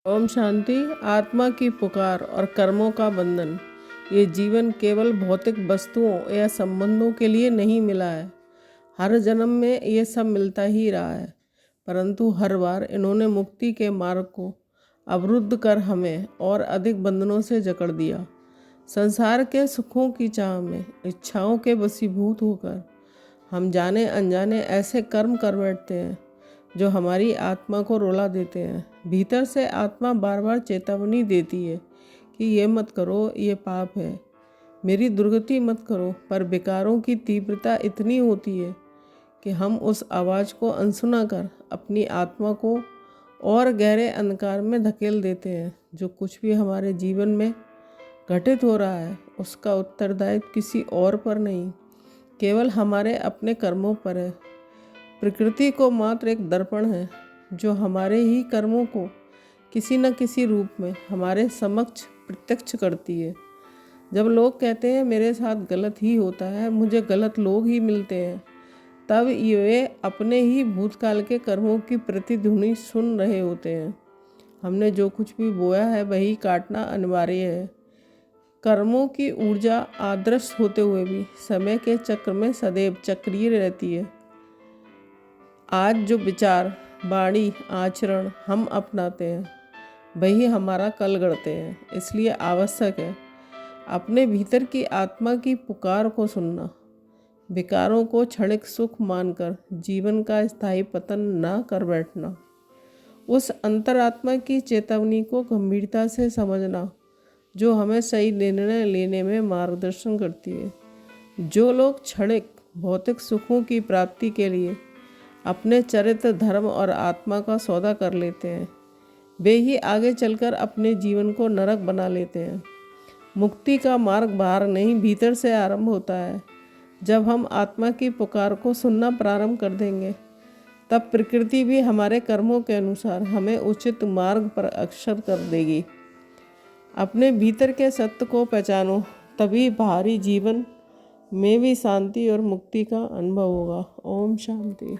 ओम शांति। आत्मा की पुकार और कर्मों का बंधन। ये जीवन केवल भौतिक वस्तुओं या संबंधों के लिए नहीं मिला है। हर जन्म में ये सब मिलता ही रहा है, परंतु हर बार इन्होंने मुक्ति के मार्ग को अवरुद्ध कर हमें और अधिक बंधनों से जकड़ दिया। संसार के सुखों की चाह में इच्छाओं के वशीभूत होकर हम जाने अनजाने ऐसे कर्म कर बैठते हैं जो हमारी आत्मा को रुला देते हैं। भीतर से आत्मा बार बार चेतावनी देती है कि ये मत करो, ये पाप है, मेरी दुर्गति मत करो, पर विकारों की तीव्रता इतनी होती है कि हम उस आवाज़ को अनसुना कर अपनी आत्मा को और गहरे अंधकार में धकेल देते हैं। जो कुछ भी हमारे जीवन में घटित हो रहा है उसका उत्तरदायित्व किसी और पर नहीं, केवल हमारे अपने कर्मों पर है। प्रकृति को मात्र एक दर्पण है जो हमारे ही कर्मों को किसी न किसी रूप में हमारे समक्ष प्रत्यक्ष करती है। जब लोग कहते हैं मेरे साथ गलत ही होता है, मुझे गलत लोग ही मिलते हैं, तब ये अपने ही भूतकाल के कर्मों की प्रतिध्वनि सुन रहे होते हैं। हमने जो कुछ भी बोया है वही काटना अनिवार्य है। कर्मों की ऊर्जा आदर्श होते हुए भी समय के चक्र में सदैव चक्रीय रहती है। आज जो विचार, वाणी, आचरण हम अपनाते हैं वही हमारा कल गढ़ते हैं। इसलिए आवश्यक है अपने भीतर की आत्मा की पुकार को सुनना, विकारों को क्षणिक सुख मानकर जीवन का स्थायी पतन न कर बैठना, उस अंतरात्मा की चेतावनी को गंभीरता से समझना जो हमें सही निर्णय लेने में मार्गदर्शन करती है। जो लोग क्षणिक भौतिक सुखों की प्राप्ति के लिए अपने चरित्र, धर्म और आत्मा का सौदा कर लेते हैं, वे ही आगे चलकर अपने जीवन को नरक बना लेते हैं। मुक्ति का मार्ग बाहर नहीं, भीतर से आरंभ होता है। जब हम आत्मा की पुकार को सुनना प्रारंभ कर देंगे तब प्रकृति भी हमारे कर्मों के अनुसार हमें उचित मार्ग पर अग्रसर कर देगी। अपने भीतर के सत्य को पहचानो, तभी बाहरी जीवन में भी शांति और मुक्ति का अनुभव होगा। ओम शांति।